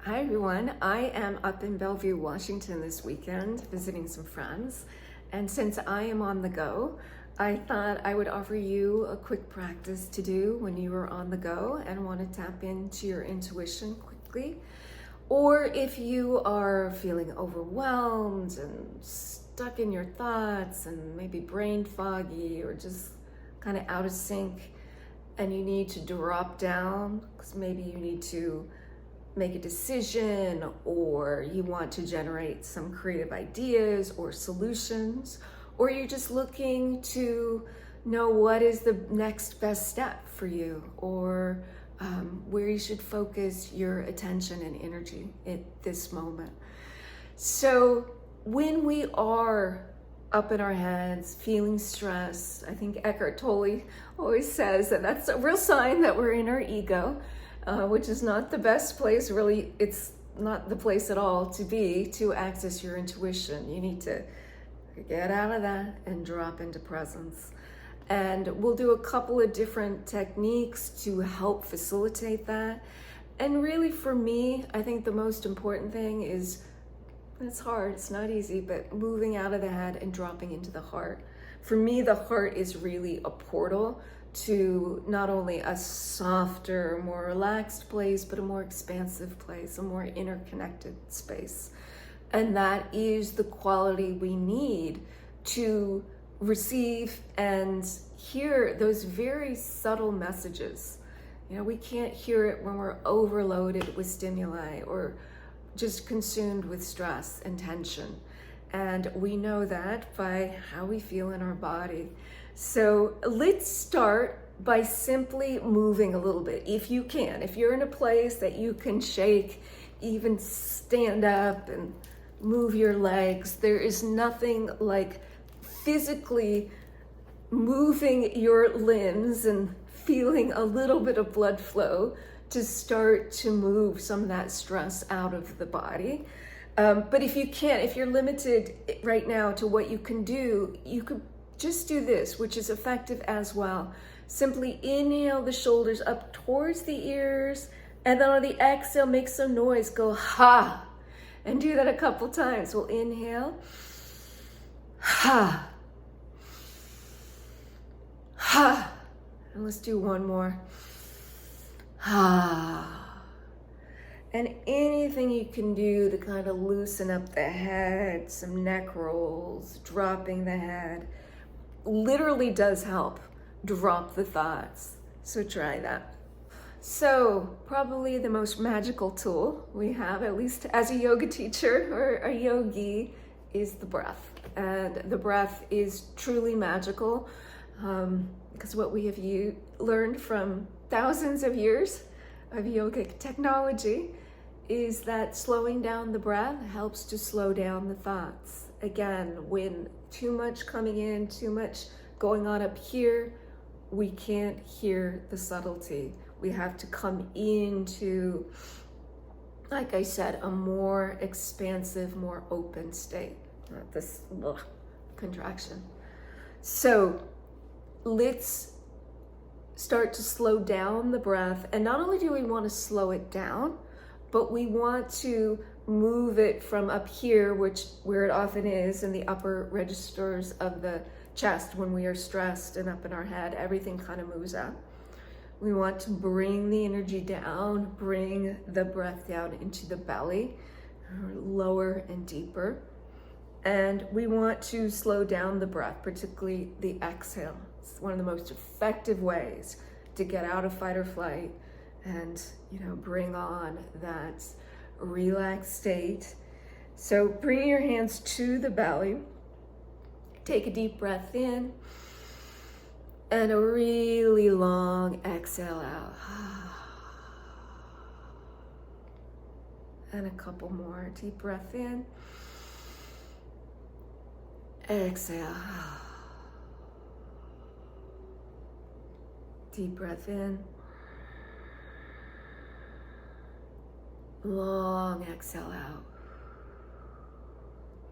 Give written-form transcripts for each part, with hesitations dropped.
Hi everyone, I am up in Bellevue, Washington this weekend visiting some friends, and since I am on the go, I thought I would offer you a quick practice to do when you are on the go and want to tap into your intuition quickly. Or if you are feeling overwhelmed and stuck in your thoughts and maybe brain foggy or just kind of out of sync and you need to drop down because maybe you need to make a decision or you want to generate some creative ideas or solutions, or you're just looking to know what is the next best step for you, or where you should focus your attention and energy at this moment. So when we are up in our heads, feeling stressed, I think Eckhart Tolle always says that that's a real sign that we're in our ego, which is not the best place. Really, it's not the place at all to be to access your intuition. You need to get out of that and drop into presence. And we'll do a couple of different techniques to help facilitate that. And really for me, I think the most important thing is, it's hard, it's not easy, but moving out of the head and dropping into the heart. For me, the heart is really a portal to not only a softer, more relaxed place, but a more expansive place, a more interconnected space. And that is the quality we need to receive and hear those very subtle messages. You know, we can't hear it when we're overloaded with stimuli or just consumed with stress and tension. And we know that by how we feel in our body. So let's start by simply moving a little bit, if you can. If you're in a place that you can shake, even stand up and move your legs, there is nothing like physically moving your limbs and feeling a little bit of blood flow to start to move some of that stress out of the body. But if you can't, if you're limited right now to what you can do, you could just do this, which is effective as well. Simply inhale the shoulders up towards the ears, and then on the exhale, make some noise, go ha, and do that a couple times. We'll inhale, ha, ha, and let's do one more, ha. And anything you can do to kind of loosen up the head, some neck rolls, dropping the head, literally does help drop the thoughts. So try that. So probably the most magical tool we have, at least as a yoga teacher or a yogi, is the breath. And the breath is truly magical because what we have learned from thousands of years of yogic technology is that slowing down the breath helps to slow down the thoughts. Again, when too much coming in, too much going on up here, we can't hear the subtlety. We have to come into, like I said, a more expansive, more open state, not this contraction. So let's start to slow down the breath. And not only do we want to slow it down, but we want to move it from up here, where it often is in the upper registers of the chest when we are stressed and up in our head, everything kind of moves up. We want to bring the energy down, bring the breath down into the belly, lower and deeper. And we want to slow down the breath, particularly the exhale. It's one of the most effective ways to get out of fight or flight and, bring on that relaxed state. So bring your hands to the belly. Take a deep breath in and a really long exhale out. And a couple more. Deep breath in. Exhale. Deep breath in. Long exhale out.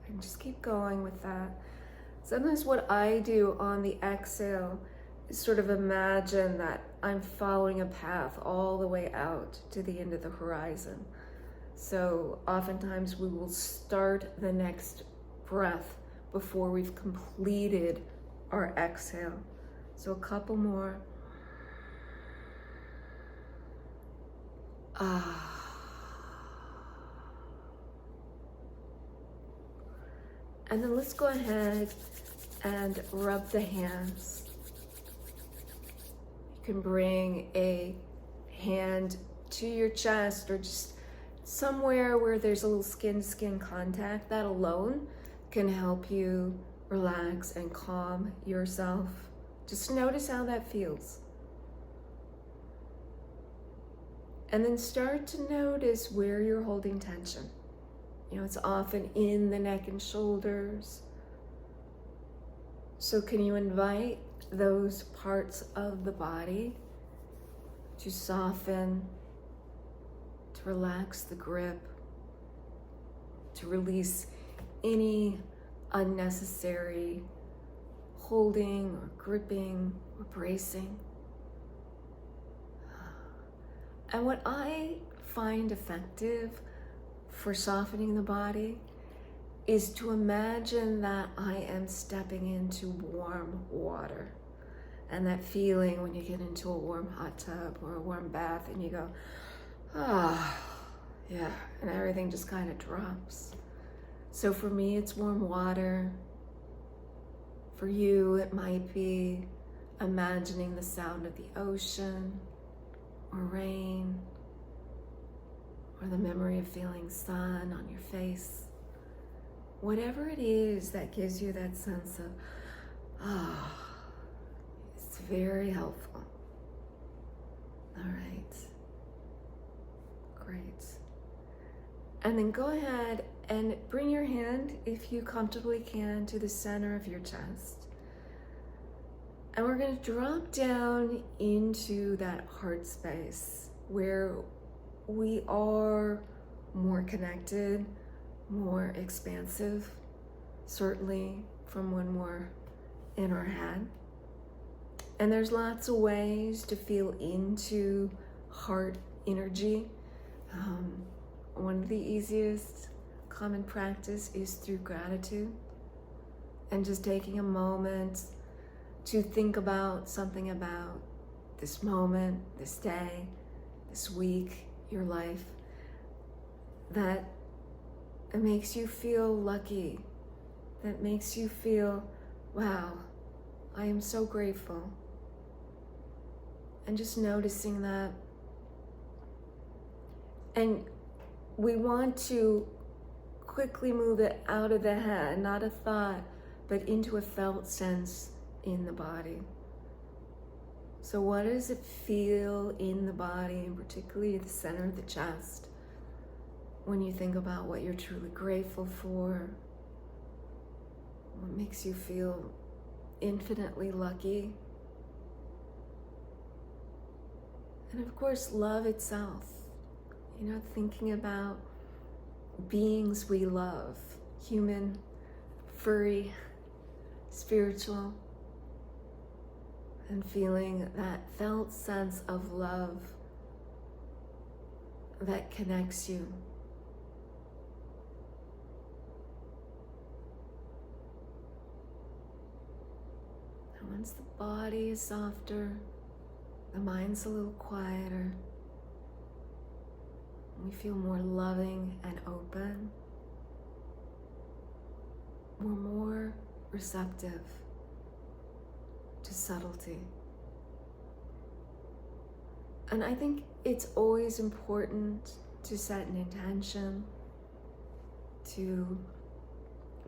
And just keep going with that. Sometimes what I do on the exhale is sort of imagine that I'm following a path all the way out to the end of the horizon. So oftentimes we will start the next breath before we've completed our exhale. So a couple more. And then let's go ahead and rub the hands. You can bring a hand to your chest or just somewhere where there's a little skin-to-skin contact. That alone can help you relax and calm yourself. Just notice how that feels. And then start to notice where you're holding tension. You know, it's often in the neck and shoulders. So can you invite those parts of the body to soften, to relax the grip, to release any unnecessary holding or gripping or bracing? And what I find effective for softening the body is to imagine that I am stepping into warm water. And that feeling when you get into a warm hot tub or a warm bath and you go, yeah, and everything just kind of drops. So for me, it's warm water. For you, it might be imagining the sound of the ocean or rain, or the memory of feeling sun on your face. Whatever it is that gives you that sense of, it's very helpful. All right, great. And then go ahead and bring your hand, if you comfortably can, to the center of your chest. And we're going to drop down into that heart space where we are more connected, more expansive, certainly from when we're in our head. And there's lots of ways to feel into heart energy. One of the easiest common practice is through gratitude and just taking a moment to think about something about this moment, this day, this week, your life, that makes you feel lucky, that makes you feel, wow, I am so grateful. And just noticing that. And we want to quickly move it out of the head, not a thought, but into a felt sense in the body. So what does it feel in the body, and particularly the center of the chest, when you think about what you're truly grateful for? What makes you feel infinitely lucky? And of course, love itself. You know, thinking about beings we love, human, furry, spiritual, and feeling that felt sense of love that connects you. And once the body is softer, the mind's a little quieter, we feel more loving and open, we're more receptive to subtlety. And I think it's always important to set an intention, to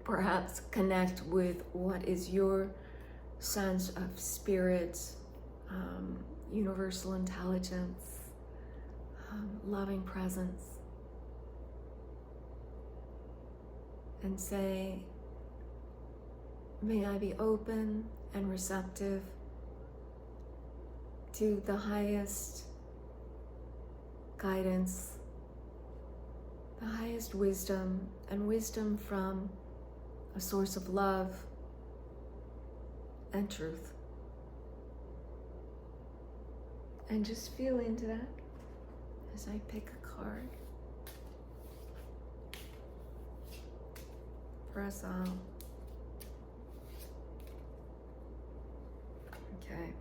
perhaps connect with what is your sense of spirit, universal intelligence, loving presence, and say, may I be open and receptive to the highest guidance, the highest wisdom, and wisdom from a source of love and truth. And just feel into that as I pick a card. press out. Okay.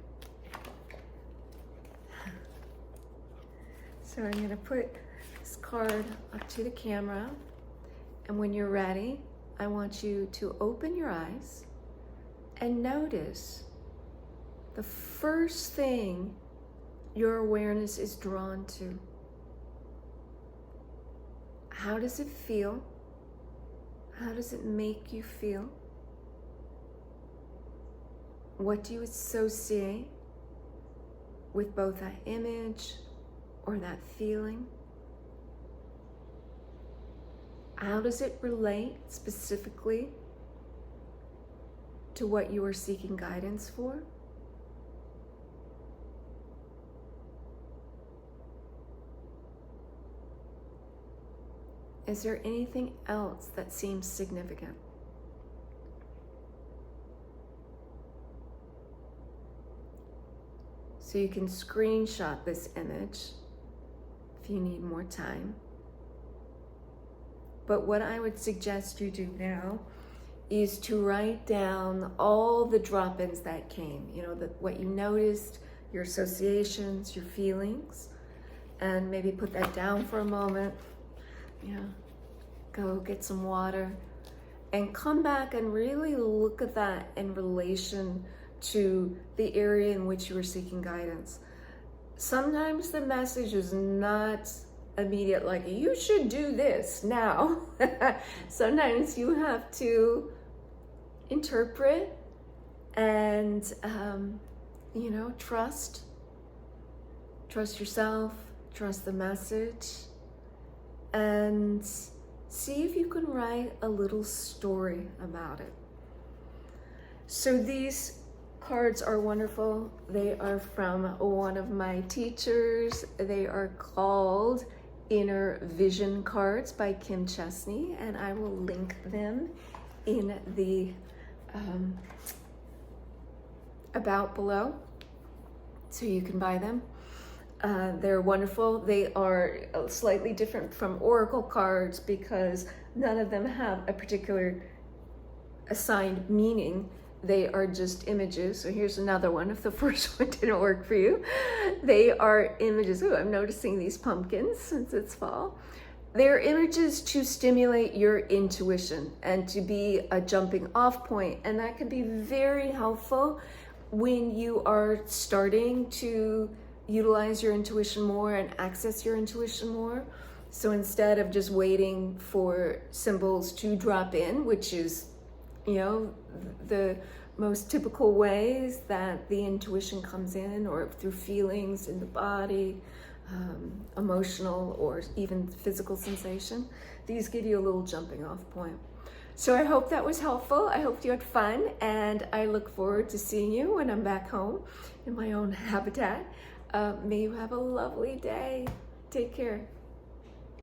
So I'm going to put this card up to the camera, and when you're ready, I want you to open your eyes and notice the first thing your awareness is drawn to. How does it feel? How does it make you feel? What do you associate with both that image or that feeling? How does it relate specifically to what you are seeking guidance for? Is there anything else that seems significant? So you can screenshot this image if you need more time. But what I would suggest you do now is to write down all the drop-ins that came, what you noticed, your associations, your feelings, and maybe put that down for a moment. Go get some water and come back and really look at that in relation to the area in which you are seeking guidance. Sometimes the message is not immediate, like you should do this now. Sometimes you have to interpret and trust yourself, trust the message, and see if you can write a little story about it. So these cards are wonderful. They are from one of my teachers. They are called Inner Vision cards by Chestney, and I will link them in the about below so you can buy them. They're wonderful. They are slightly different from oracle cards because none of them have a particular assigned meaning. They are just images. So here's another one if the first one didn't work for you. They are images. Oh, I'm noticing these pumpkins since it's fall. They're images to stimulate your intuition and to be a jumping off point. And that can be very helpful when you are starting to utilize your intuition more and access your intuition more. So instead of just waiting for symbols to drop in, which is, the most typical ways that the intuition comes in, or through feelings in the body, emotional or even physical sensation, these give you a little jumping off point. So I hope that was helpful. I hope you had fun, and I look forward to seeing you when I'm back home in my own habitat. May you have a lovely day. Take care.